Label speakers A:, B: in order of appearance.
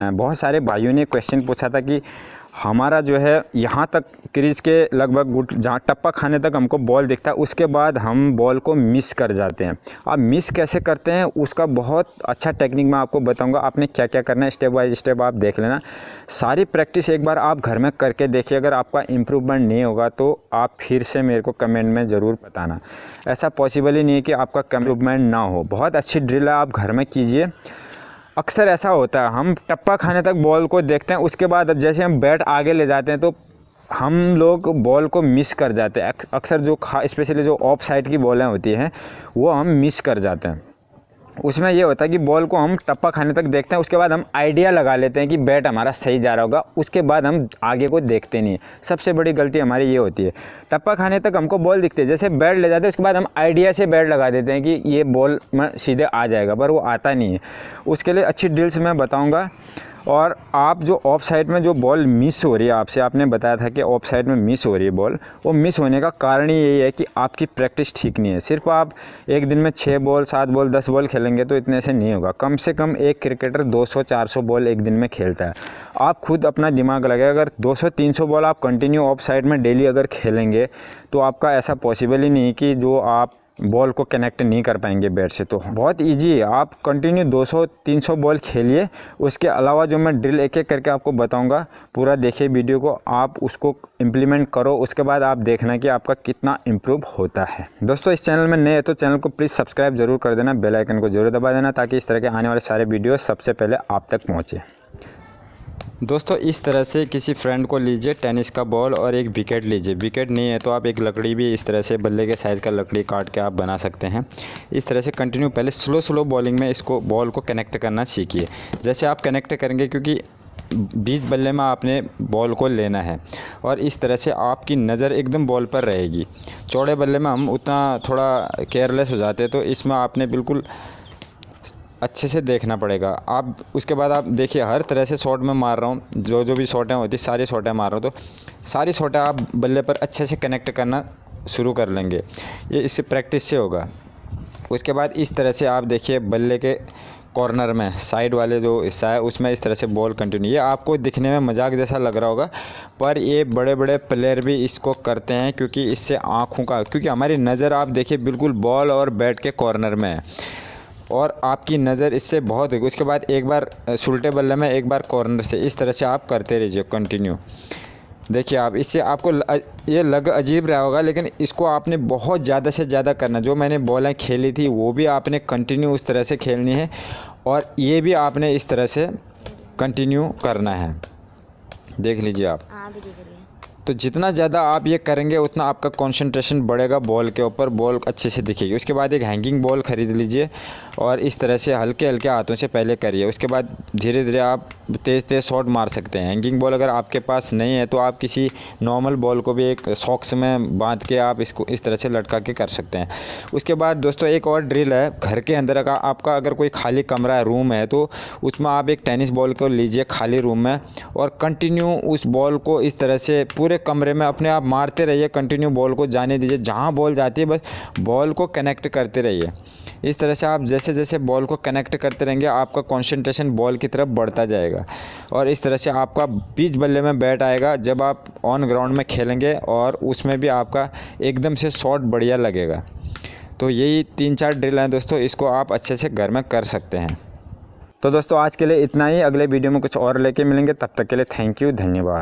A: बहुत सारे भाइयों ने क्वेश्चन पूछा था कि हमारा जो है यहाँ तक क्रीज के लगभग जहाँ टप्पा खाने तक हमको बॉल दिखता है, उसके बाद हम बॉल को मिस कर जाते हैं। अब मिस कैसे करते हैं उसका बहुत अच्छा टेक्निक मैं आपको बताऊंगा। आपने क्या क्या करना है स्टेप बाय स्टेप आप देख लेना। सारी प्रैक्टिस एक बार आप घर में करके देखिए। अगर आपका इम्प्रूवमेंट नहीं होगा तो आप फिर से मेरे को कमेंट में ज़रूर बताना। ऐसा पॉसिबल ही नहीं है कि आपका इम्प्रूवमेंट ना हो। बहुत अच्छी ड्रिल है, आप घर में कीजिए। अक्सर ऐसा होता है हम टप्पा खाने तक बॉल को देखते हैं, उसके बाद अब जैसे हम बैट आगे ले जाते हैं तो हम लोग बॉल को मिस कर जाते हैं। अक्सर जो स्पेशली जो ऑफ साइड की बॉलें होती हैं वो हम मिस कर जाते हैं। उसमें ये होता है कि बॉल को हम टप्पा खाने तक देखते हैं, उसके बाद हम आइडिया लगा लेते हैं कि बैट हमारा सही जा रहा होगा, उसके बाद हम आगे को देखते नहीं। सबसे बड़ी गलती हमारी ये होती है। टप्पा खाने तक हमको बॉल दिखती है, जैसे बैट ले जाते हैं उसके बाद हम आइडिया से बैट लगा देते हैं कि ये बॉल में सीधे आ जाएगा, पर वो आता नहीं है। उसके लिए अच्छी ड्रिल्स मैं बताऊँगा। और आप जो ऑफ साइड में जो बॉल मिस हो रही है, आपने बताया था कि ऑफ साइड में मिस हो रही है बॉल, वो मिस होने का कारण ही यही है कि आपकी प्रैक्टिस ठीक नहीं है। सिर्फ आप एक दिन में 6 बॉल 7 बॉल 10 बॉल खेलेंगे तो इतने से नहीं होगा। कम से कम एक क्रिकेटर 200-400 बॉल एक दिन में खेलता है। आप खुद अपना दिमाग लगाए, अगर 200-300 बॉल आप कंटिन्यू ऑफ साइड में डेली अगर खेलेंगे तो आपका ऐसा पॉसिबल ही नहीं कि जो आप बॉल को कनेक्ट नहीं कर पाएंगे बैट से। तो बहुत इजी है, आप कंटिन्यू 200-300 बॉल खेलिए। उसके अलावा जो मैं ड्रिल एक एक करके आपको बताऊंगा, पूरा देखिए वीडियो को, आप उसको इम्प्लीमेंट करो। उसके बाद आप देखना कि आपका कितना इम्प्रूव होता है। दोस्तों इस चैनल में नए हैं तो चैनल को प्लीज़ सब्सक्राइब जरूर कर देना, बेल आइकन को जरूर दबा देना ताकि इस तरह के आने वाले सारे वीडियो सबसे पहले आप तक पहुँचे। दोस्तों इस तरह से किसी फ्रेंड को लीजिए टेनिस का बॉल और एक विकेट लीजिए। विकेट नहीं है तो आप एक लकड़ी भी इस तरह से बल्ले के साइज़ का लकड़ी काट के आप बना सकते हैं। इस तरह से कंटिन्यू पहले स्लो बॉलिंग में इसको बॉल को कनेक्ट करना सीखिए। जैसे आप कनेक्ट करेंगे, क्योंकि बीच बल्ले में आपने बॉल को लेना है और इस तरह से आपकी नज़र एकदम बॉल पर रहेगी। चौड़े बल्ले में हम उतना थोड़ा केयरलेस हो जाते हैं, तो इसमें आपने बिल्कुल अच्छे से देखना पड़ेगा। आप उसके बाद आप देखिए हर तरह से शॉट में मार रहा हूँ, जो भी शॉटें होती सारी शॉटें मार रहा हूँ, तो सारी शॉटें आप बल्ले पर अच्छे से कनेक्ट करना शुरू कर लेंगे। ये इससे प्रैक्टिस से होगा। उसके बाद इस तरह से आप देखिए बल्ले के कॉर्नर में साइड वाले जो हिस्सा है उसमें इस तरह से बॉल कंटिन्यू। ये आपको दिखने में मजाक जैसा लग रहा होगा, पर ये बड़े बड़े प्लेयर भी इसको करते हैं, क्योंकि इससे आँखों का, क्योंकि हमारी नज़र आप देखिए बिल्कुल बॉल और बैट के कॉर्नर में है और आपकी नज़र इससे बहुत है। उसके बाद एक बार सुलटे बल्ले में, एक बार कॉर्नर से, इस तरह से आप करते रहिए कंटिन्यू। देखिए आप, इससे आपको ये लग अजीब रहा होगा, लेकिन इसको आपने बहुत ज़्यादा से ज़्यादा करना। जो मैंने बॉलें खेली थी वो भी आपने कंटिन्यू उस तरह से खेलनी है और ये भी आपने इस तरह से कंटिन्यू करना है। देख लीजिए आप। तो जितना ज़्यादा आप ये करेंगे उतना आपका कंसंट्रेशन बढ़ेगा बॉल के ऊपर, बॉल अच्छे से दिखेगी। उसके बाद एक हैंगिंग बॉल ख़रीद लीजिए और इस तरह से हल्के हल्के हाथों से पहले करिए। उसके बाद धीरे धीरे आप तेज़ शॉट मार सकते हैं। हैंगिंग बॉल अगर आपके पास नहीं है तो आप किसी नॉर्मल बॉल को भी एक सॉक्स में बांध के आप इसको इस तरह से लटका के कर सकते हैं। उसके बाद दोस्तों एक और ड्रिल है। घर के अंदर का आपका अगर कोई खाली कमरा है, रूम है, तो उसमें आप एक टेनिस बॉल को लीजिए खाली रूम में और कंटिन्यू उस बॉल को इस तरह से पूरे कमरे में अपने आप मारते रहिए। कंटिन्यू बॉल को जाने दीजिए, जहाँ बॉल जाती है बस बॉल को कनेक्ट करते रहिए। इस तरह से आप जैसे जैसे बॉल को कनेक्ट करते रहेंगे आपका कंसंट्रेशन बॉल की तरफ बढ़ता जाएगा और इस तरह से आपका बीच बल्ले में बैट आएगा जब आप ऑन ग्राउंड में खेलेंगे और उसमें भी आपका एकदम से शॉट बढ़िया लगेगा। तो यही 3-4 ड्रिल हैं दोस्तों, इसको आप अच्छे से घर में कर सकते हैं। तो दोस्तों आज के लिए इतना ही। अगले वीडियो में कुछ और लेके मिलेंगे, तब तक के लिए थैंक यू, धन्यवाद।